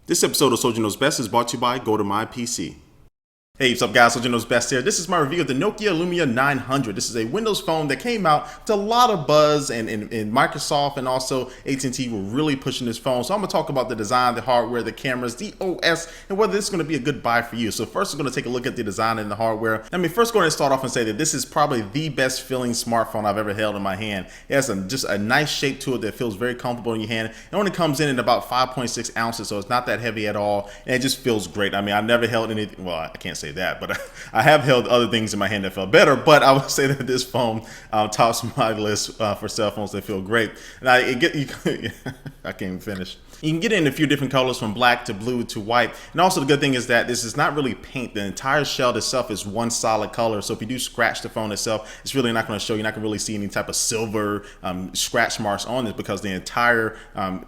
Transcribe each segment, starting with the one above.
This episode of Soldier Knows Best is brought to you by Go to My PC. Hey, what's up guys, Soldier Knows Best here. This is my review of the Nokia Lumia 900. This is a Windows phone that came out with a lot of buzz, and Microsoft and also AT&T were really pushing this phone. So I'm going to talk about the design, the hardware, the cameras, the OS, and whether this is going to be a good buy for you. So first we're going to take a look at the design and the hardware. Let me first go ahead and start off and say that this is probably the best feeling smartphone I've ever held in my hand. It has just a nice shape to it that feels very comfortable in your hand. It only comes in at about 5.6 ounces, so it's not that heavy at all, and it just feels great. I mean, I've never held anything, well, I can't say that, but I have held other things in my hand that felt better, but I would say that this phone tops my list for cell phones that feel great. And I can't even finish. You can get it in a few different colors from black to blue to white. And also the good thing is that this is not really paint. The entire shell itself is one solid color. So if you do scratch the phone itself, it's really not going to show. You're not going to really see any type of silver scratch marks on it because the entire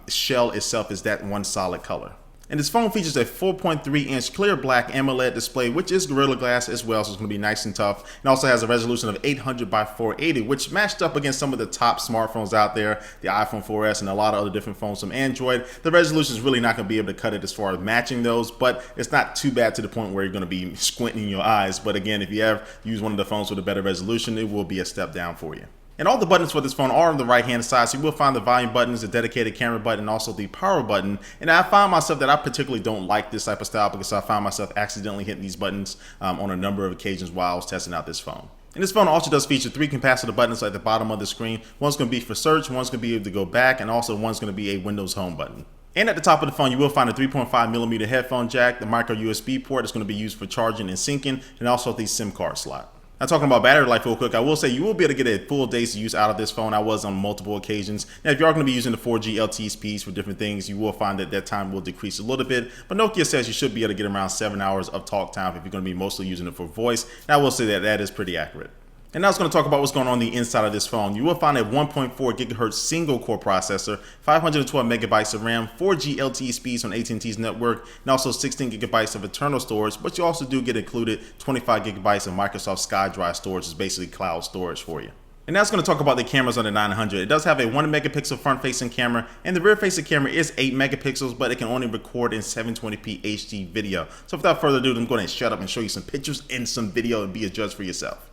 shell itself is that one solid color. And this phone features a 4.3-inch clear black AMOLED display, which is Gorilla Glass as well, so it's going to be nice and tough. It also has a resolution of 800 by 480, which matched up against some of the top smartphones out there, the iPhone 4S and a lot of other different phones from Android. The resolution is really not going to be able to cut it as far as matching those, but it's not too bad to the point where you're going to be squinting your eyes. But again, if you ever use one of the phones with a better resolution, it will be a step down for you. And all the buttons for this phone are on the right hand side, so you will find the volume buttons, the dedicated camera button, and also the power button. And I find myself that I particularly don't like this type of style because I find myself accidentally hitting these buttons on a number of occasions while I was testing out this phone. And this phone also does feature 3 capacitive buttons at the bottom of the screen. One's going to be for search, one's going to be able to go back, and also one's going to be a Windows Home button. And at the top of the phone, you will find a 3.5mm headphone jack, the micro USB port is going to be used for charging and syncing, and also the SIM card slot. Now talking about battery life real quick, I will say you will be able to get a full day's use out of this phone. I was on multiple occasions. Now if you are going to be using the 4G LTE speeds for different things, you will find that that time will decrease a little bit. But Nokia says you should be able to get around 7 hours of talk time if you're going to be mostly using it for voice. And I will say that that is pretty accurate. And now I was going to talk about what's going on the inside of this phone. You will find a 1.4 gigahertz single core processor, 512 megabytes of RAM, 4G LTE speeds on AT&T's network, and also 16 gigabytes of internal storage, but you also do get included 25 gigabytes of Microsoft SkyDrive storage, which is basically cloud storage for you. And now it's going to talk about the cameras on the 900. It does have a 1 megapixel front-facing camera, and the rear-facing camera is 8 megapixels, but it can only record in 720p HD video. So without further ado, I'm going to shut up and show you some pictures and some video and be a judge for yourself.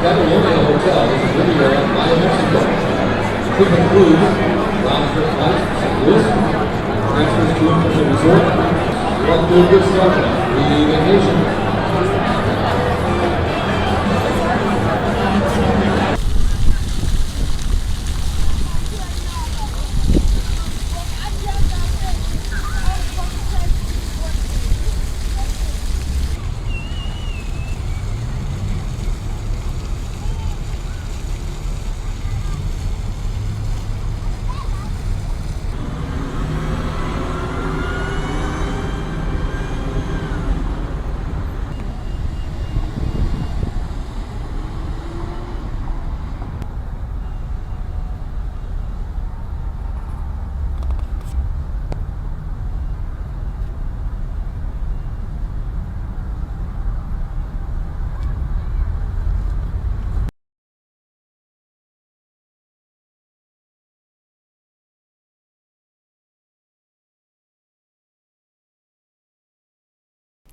Lumia Hotel is in Riviera, Mexico. Could include round-trip flights to St. Louis, transfers to and from the resort. Welcome to a good start, 3-day vacation.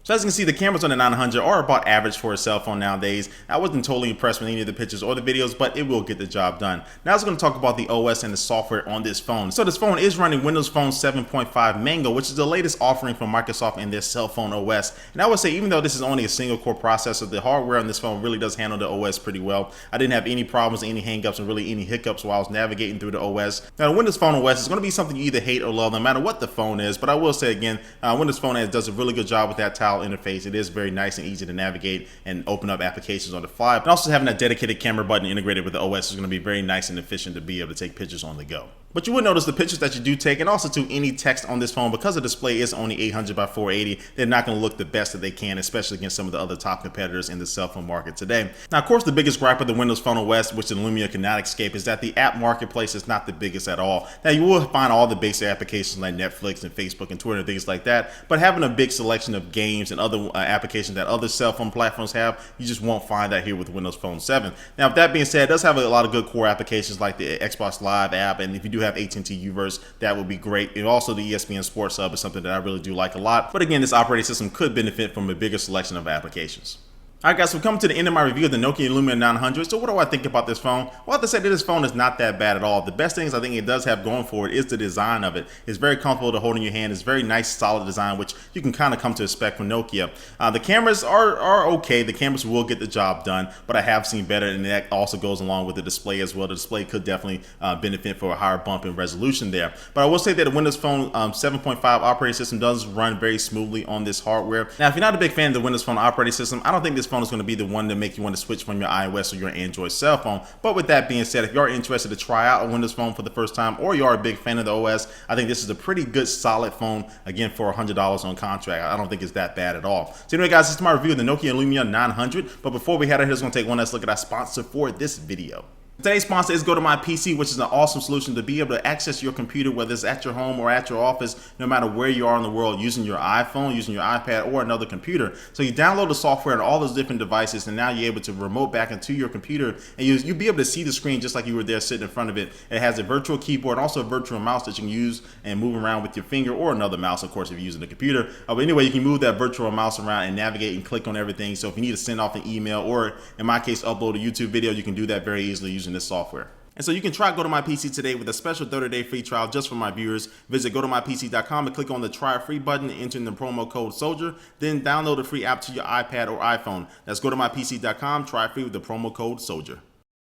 So as you can see, the cameras on the 900 are about average for a cell phone nowadays. I wasn't totally impressed with any of the pictures or the videos, but it will get the job done. Now I was going to talk about the OS and the software on this phone. So this phone is running Windows Phone 7.5 Mango, which is the latest offering from Microsoft in their cell phone OS. And I would say even though this is only a single core processor, the hardware on this phone really does handle the OS pretty well. I didn't have any problems, any hangups, and really any hiccups while I was navigating through the OS. Now the Windows Phone OS is going to be something you either hate or love no matter what the phone is, but I will say again, Windows Phone OS does a really good job with that tile interface. It is very nice and easy to navigate and open up applications on the fly. But also having a dedicated camera button integrated with the OS is going to be very nice and efficient to be able to take pictures on the go. But you would notice the pictures that you do take, and also to any text on this phone, because the display is only 800 by 480, they're not going to look the best that they can, especially against some of the other top competitors in the cell phone market today. Now, of course, the biggest gripe of the Windows Phone OS, which the Lumia cannot escape, is that the app marketplace is not the biggest at all. Now, you will find all the basic applications like Netflix and Facebook and Twitter and things like that, but having a big selection of games games and other applications that other cell phone platforms have. You just won't find that here with Windows Phone 7. Now, with that being said, it does have a lot of good core applications like the Xbox Live app, and if you do have AT&T Uverse, that would be great. And also the ESPN Sports Hub is something that I really do like a lot. But again, this operating system could benefit from a bigger selection of applications. Alright guys, so we've come to the end of my review of the Nokia Lumia 900. So what do I think about this phone? Well, I have to say that this phone is not that bad at all. The best things I think it does have going for it is the design of it. It's very comfortable to hold in your hand. It's very nice, solid design, which you can kind of come to expect from Nokia. The cameras are okay. The cameras will get the job done, but I have seen better, and that also goes along with the display as well. The display could definitely benefit for a higher bump in resolution there. But I will say that the Windows Phone 7.5 operating system does run very smoothly on this hardware. Now, if you're not a big fan of the Windows Phone operating system, I don't think this phone is going to be the one to make you want to switch from your iOS or your Android cell phone. But with that being said, if you're interested to try out a Windows Phone for the first time, or you are a big fan of the OS, I think this is a pretty good solid phone, again, for $100 on contract. I don't think it's that bad at all. So anyway guys, this is my review of the Nokia Lumia 900. But before we head out here, let's take one last look at our sponsor for this video. Today's sponsor is GoToMyPC, which is an awesome solution to be able to access your computer, whether it's at your home or at your office, no matter where you are in the world, using your iPhone, using your iPad, or another computer. So you download the software on all those different devices, and now you're able to remote back into your computer, and you'll be able to see the screen just like you were there sitting in front of it. It has a virtual keyboard and also a virtual mouse that you can use and move around with your finger, or another mouse, of course, if you're using the computer. But anyway, you can move that virtual mouse around and navigate and click on everything. So if you need to send off an email, or in my case, upload a YouTube video, you can do that very easily using this software. And so you can try GoToMyPC today with a special 30-day free trial just for my viewers. Visit GoToMyPC.com and click on the Try It Free button and enter in the promo code SOLDIER. Then download the free app to your iPad or iPhone. That's GoToMyPC.com, try it free with the promo code SOLDIER.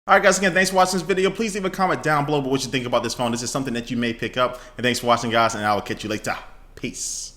Alright guys, again, thanks for watching this video. Please leave a comment down below what you think about this phone. This is something that you may pick up. And thanks for watching guys, and I will catch you later. Peace.